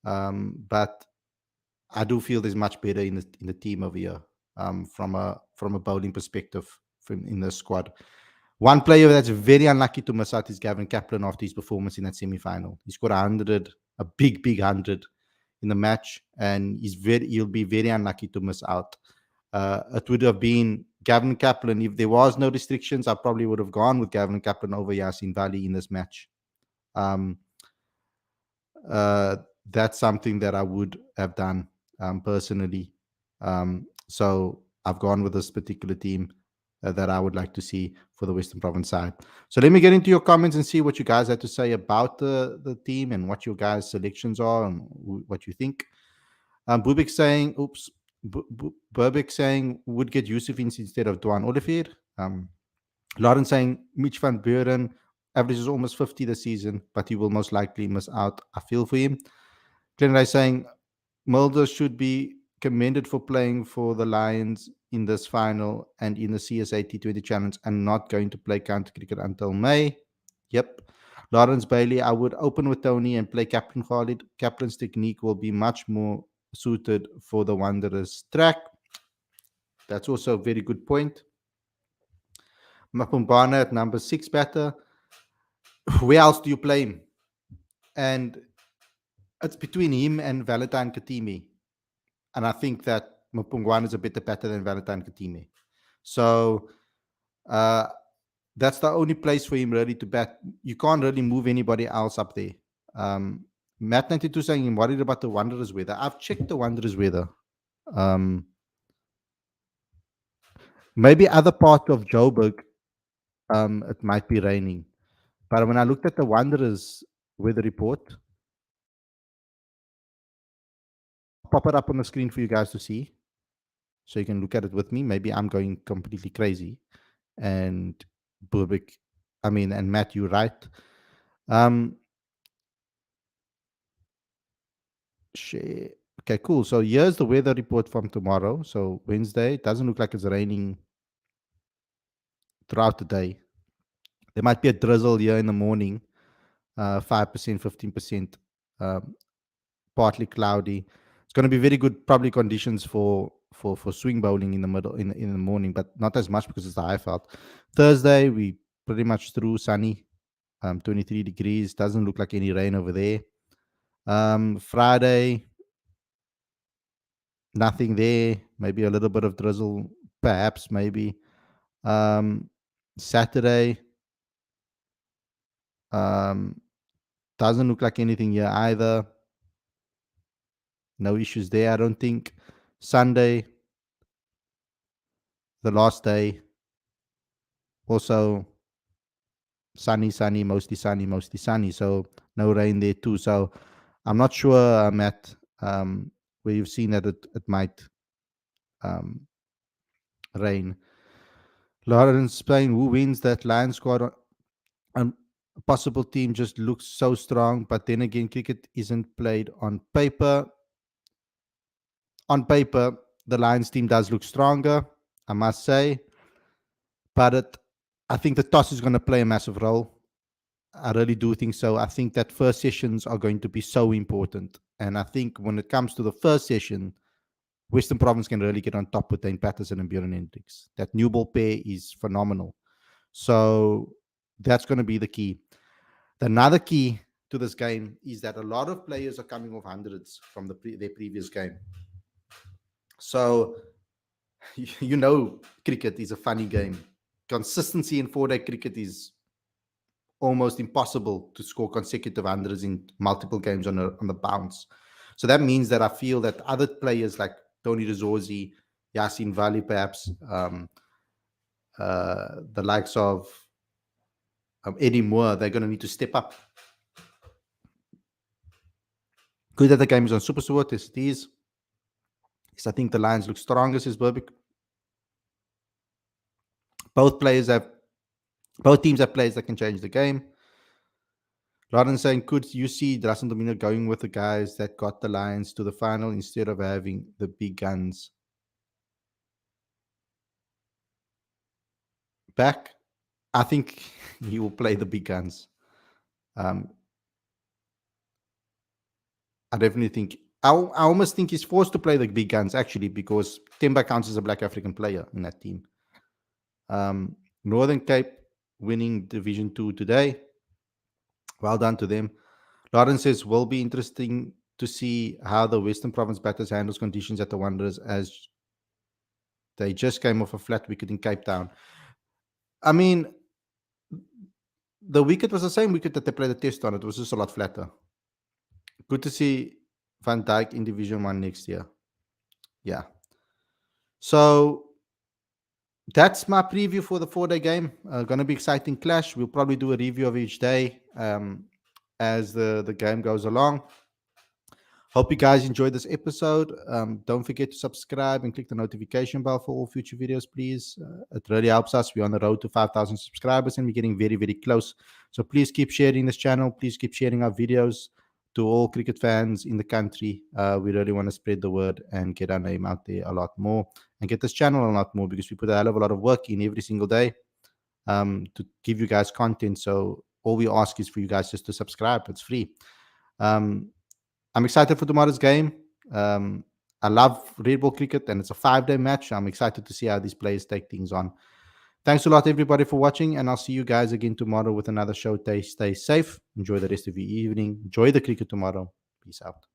but I do feel there's much better in the team over here from a bowling perspective in the squad. One player that's very unlucky to miss out is Gavin Kaplan after his performance in that semi-final. He scored 100, a big 100 in the match, and he'll be very unlucky to miss out. It would have been Gavin Kaplan. If there was no restrictions, I probably would have gone with Gavin Kaplan over Yasin Vali in this match. That's something that I would have done personally. So I've gone with this particular team that I would like to see for the Western Province side. So let me get into your comments and see what you guys have to say about the team and what your guys' selections are and what you think. Bubik saying, Burbik saying would get Yusuf instead of Dwan Olivier. Lauren saying Mitch van Buren averages almost 50 this season, but he will most likely miss out. I feel for him. Glenn saying Mulder should be commended for playing for the Lions in this final and in the CSA T20 Challenge and not going to play county cricket until May. Yep. Lawrence Bailey, I would open with Tony and play Captain Khalid. Kaplan's technique will be much more suited for the Wanderers track. That's also a very good point. Mapumbana at number 6 batter. Where else do you play him? And it's between him and Valentine Katimi. And I think that Mapungwana is a better batter than Valentine Katimi. So that's the only place for him really to bat. You can't really move anybody else up there. Matt92 saying I'm worried about the Wanderers weather. I've checked the Wanderers weather. Maybe other part of Joburg, it might be raining. But when I looked at the Wanderers weather report, I'll pop it up on the screen for you guys to see. So you can look at it with me. Maybe I'm going completely crazy. And Bubik, and Matt, you're right. Okay, cool. So here's the weather report from tomorrow. So Wednesday, it doesn't look like it's raining throughout the day. There might be a drizzle here in the morning, 5%, 15%, partly cloudy. It's going to be very good, probably conditions for swing bowling in the middle in the morning, but not as much because it's the high felt. Thursday, we pretty much through sunny, 23 degrees. Doesn't look like any rain over there. Friday, nothing there. Maybe a little bit of drizzle, perhaps, maybe. Saturday, doesn't look like anything here either. No issues there, I don't think. Sunday, the last day, also sunny, mostly sunny. So no rain there too. So I'm not sure, Matt, where you've seen that it might rain. Lawrence Spain, who wins that Lion squad? A possible team just looks so strong, but then again, cricket isn't played on paper. On paper, the Lions team does look stronger, I must say, but I think the toss is going to play a massive role. I really do think so. I think that first sessions are going to be so important, and I think when it comes to the first session, Western Province can really get on top with Dane Patterson and Bjorn Hendricks. That new ball pair is phenomenal. So that's going to be the key. Another key to this game is that a lot of players are coming off hundreds from their previous game. So, you know, cricket is a funny game. Consistency in 4-day cricket is almost impossible to score consecutive hundreds in multiple games on the bounce. So that means that I feel that other players like Tony Rizorzi, Yasin Vali, perhaps the likes of Eddie Moore, they're going to need to step up. Good that the game is on Super Sport, as it is. Yes, I think the Lions look stronger, says Burbick. Both teams have players that can change the game. Lauren saying, could you see Drasen Domino going with the guys that got the Lions to the final instead of having the big guns back? I think he will play the big guns. I definitely think, I almost think he's forced to play the big guns, actually, because Temba counts as a Black African player in that team. Northern Cape winning Division 2 today. Well done to them. Lauren says, will be interesting to see how the Western Province batters handles conditions at the Wanderers, as they just came off a flat wicket in Cape Town. I mean, the wicket was the same wicket that they played the test on. It was just a lot flatter. Good to see Van Dijk in Division 1 next year. Yeah. So that's my preview for the 4-day game. Going to be exciting clash. We'll probably do a review of each day as the game goes along. Hope you guys enjoyed this episode. Don't forget to subscribe and click the notification bell for all future videos, please. It really helps us. We're on the road to 5,000 subscribers and we're getting very, very close. So please keep sharing this channel. Please keep sharing our videos to all cricket fans in the country. We really want to spread the word and get our name out there a lot more and get this channel a lot more, because we put a hell of a lot of work in every single day to give you guys content. So all we ask is for you guys just to subscribe. It's free. I'm excited for tomorrow's game. I love red ball cricket, and it's a 5-day match. I'm excited to see how these players take things on. Thanks a lot, everybody, for watching, and I'll see you guys again tomorrow with another show. Stay safe. Enjoy the rest of your evening. Enjoy the cricket tomorrow. Peace out.